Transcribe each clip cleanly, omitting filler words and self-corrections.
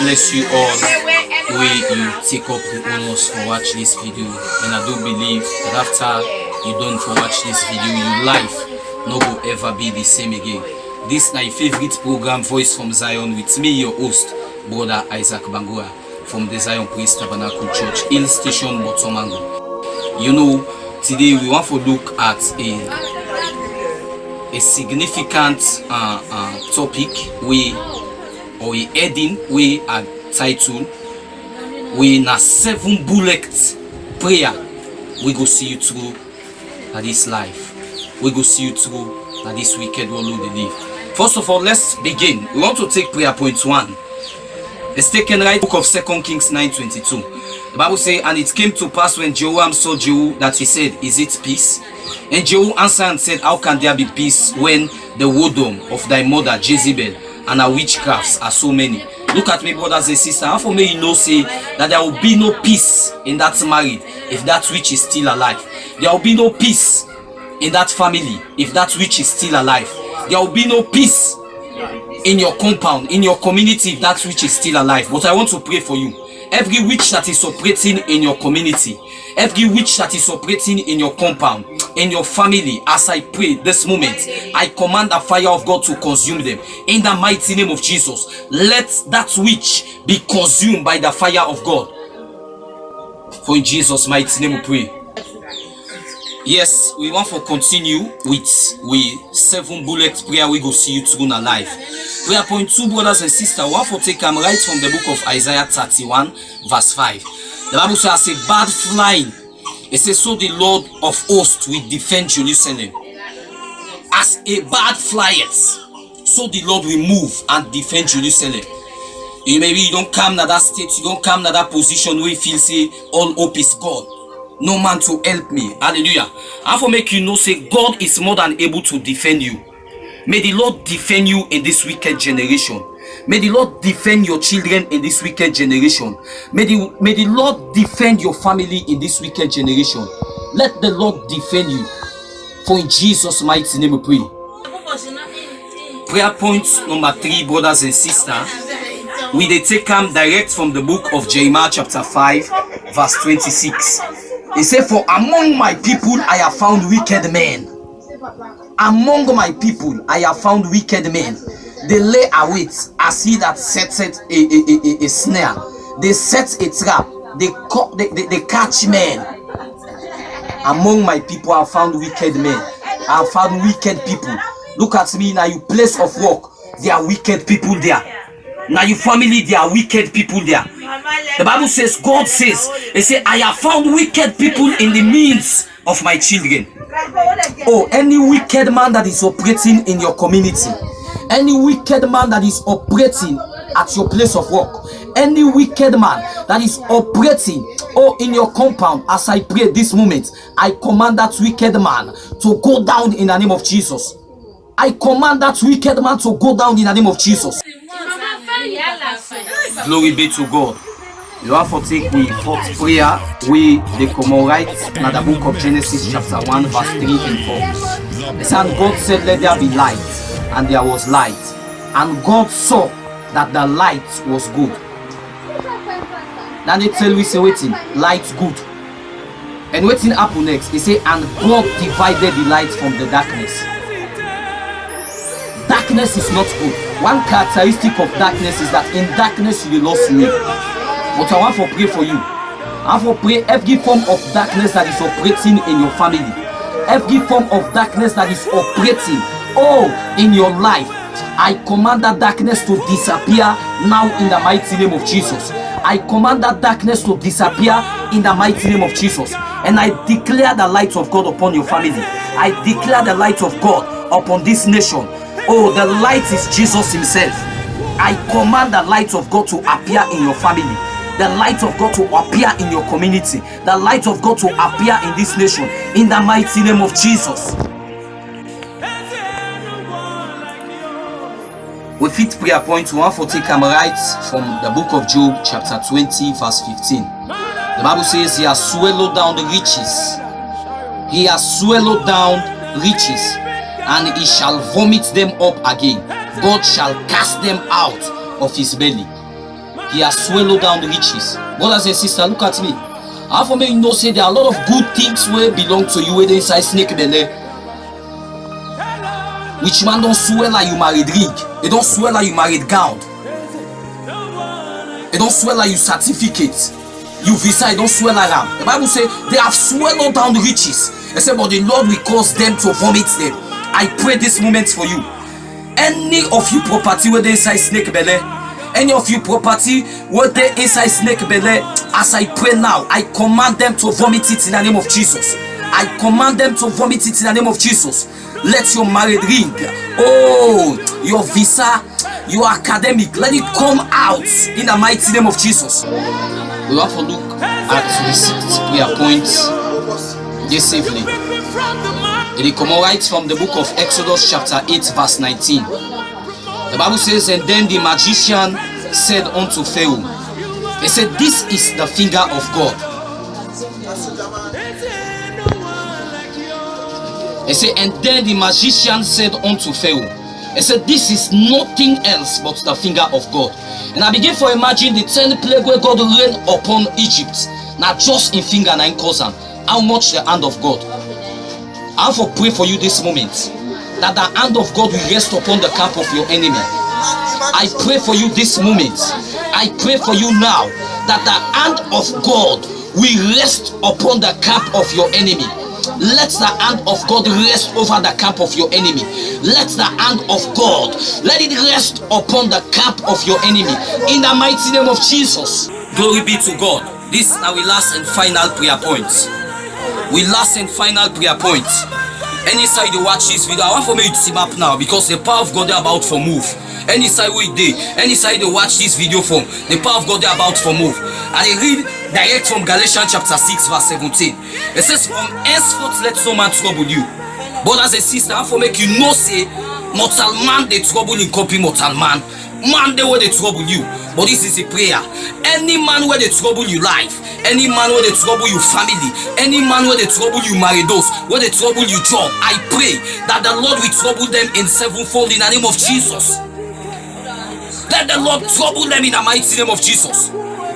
bless you all way you take up the honors for watch this video, and I do believe that after you done for watch this video, your life no go ever be the same again. This na your favorite program, Voice from Zion, with me, your host, Brother Isaac Bangura, from the Zion Praise Tabernacle Church, Hill Station, Botomango. You know, today we want to look at a significant topic or a heading we are titled we na 7 bullet prayer. We go see you through this life. We go see you through this wicked world we live. First of all, let's begin. We want to take prayer point 1. It's taken right book of 2 Kings 9:22. The Bible says, and it came to pass when Jehoram saw Jehu that he said, is it peace? And Jehu answered and said, how can there be peace when the whoredom of thy mother Jezebel and her witchcrafts are so many? Look at me, brothers and sisters. How for me you know say that there will be no peace in that marriage if that witch is still alive. There will be no peace in that family if that witch is still alive. There will be no peace in your compound, in your community if that witch is still alive. But I want to pray for you. Every witch that is operating in your community, every witch that is operating in your compound, in your family, as I pray this moment, I command the fire of God to consume them. In the mighty name of Jesus, let that witch be consumed by the fire of God. For in Jesus' mighty name we pray. Yes, we want to continue with 7 bullet prayer. We go see you through in our life. Prayer point 2, brothers and sisters. We want to take them right from the book of Isaiah 31 verse 5. The Bible says, as a bird flying, it says, so the Lord of hosts will defend Jerusalem. As a bird flieth, so the Lord will move and defend Jerusalem. Maybe you don't come to that state, you don't come to that position where you feel say all hope is God. No man to help me. Hallelujah. I for make you know say God is more than able to defend you. May the Lord defend you in this wicked generation. May the Lord defend your children in this wicked generation. May the Lord defend your family in this wicked generation. Let the Lord defend you. For in Jesus' mighty name we pray. Prayer point number 3, brothers and sisters. We they take them direct from the book of Jeremiah chapter 5 verse 26. It said, for among my people I have found wicked men. Among my people I have found wicked men. They lay await as he that setteth a snare. They set a trap. They catch men. Among my people I have found wicked men. I have found wicked people. Look at me now, your place of work. There are wicked people there. Now your family, there are wicked people there. The Bible says, God says, it says, I have found wicked people in the midst of my children. Oh, any wicked man that is operating in your community, any wicked man that is operating at your place of work, any wicked man that is operating in your compound, as I pray this moment, I command that wicked man to go down in the name of Jesus. I command that wicked man to go down in the name of Jesus. Glory be to God. You have to take the fourth prayer we they commemorate in the book of Genesis chapter 1 verse 3 and 4. The son God said, let there be light, and there was light. And God saw that the light was good. Then they tell we say waiting, light good. And waiting happen next, they say, and God divided the light from the darkness. Darkness is not good. One characteristic of darkness is that in darkness you will lost way. But I want to pray for you. I want to pray every form of darkness that is operating in your family, every form of darkness that is operating in your life, I command that darkness to disappear now in the mighty name of Jesus. I command that darkness to disappear in the mighty name of Jesus. And I declare the light of God upon your family. I declare the light of God upon this nation. Oh, the light is Jesus himself. I command the light of God to appear in your family. The light of God to appear in your community. The light of God to appear in this nation. In the mighty name of Jesus. With fifth prayer point, we want to take them right from the book of Job chapter 20 verse 15. The Bible says he has swallowed down the riches. He has swallowed down riches, and he shall vomit them up again. God shall cast them out of his belly. He has swallowed down the riches. Brothers and sisters, look at me. How for me you know say there are a lot of good things where belong to you where they inside snake belly. Which man don't swear like you married ring. They don't swear like you married gown. They don't swear like you certificate. You visa, they don't swear like them. The Bible says they have swallowed down the riches. They say, but the Lord will cause them to vomit them. I pray this moment for you. Any of you property where they inside snake belly, any of you property where they inside snake belly, as I pray now, I command them to vomit it in the name of Jesus. I command them to vomit it in the name of Jesus. Let your married ring, oh, your visa, your academic, let it come out in the mighty name of Jesus. We have to look at the 6th prayer point this evening. It commemorates from the book of Exodus chapter 8 verse 19. The Bible says, and then the magician said unto Pharaoh, he said, this is the finger of God. He said, and then the magician said unto Pharaoh, he said, this is nothing else but the finger of God. And I begin to imagine the 10 plague where God rained upon Egypt. Not just in finger and in cousin. How much the hand of God. I have to pray for you this moment, that the hand of God will rest upon the camp of your enemy. I pray for you this moment. I pray for you now, that the hand of God will rest upon the camp of your enemy. Let the hand of God rest over the camp of your enemy. Let the hand of God, let it rest upon the camp of your enemy. In the mighty name of Jesus. Glory be to God. This is our last and final prayer point. We last and final prayer point. Any side you watch this video, I want for me to see map now, because the power of God is about to move. Any side we did, any side you watch this video from, the power of God is about to move. And I read direct from Galatians chapter 6 verse 17. It says, from henceforth let no man trouble you. Brothers and sisters, I want to make you know say, mortal man they trouble in copy mortal man. Man they where they trouble you. But this is a prayer. Any man where they trouble you life, any man where they trouble you family, any man where they trouble you married, where they trouble you job, I pray that the Lord will trouble them in sevenfold in the name of Jesus. Let the Lord trouble them in the mighty name of Jesus.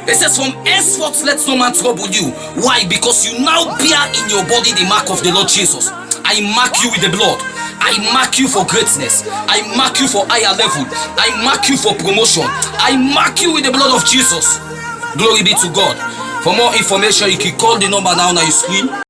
It says, from henceforth let no man trouble you. Why? Because you now bear in your body the mark of the Lord Jesus. I mark you with the blood. I mark you for greatness. I mark you for higher level. I mark you for promotion. I mark you with the blood of Jesus. Glory be to God. For more information, you can call the number now on your screen.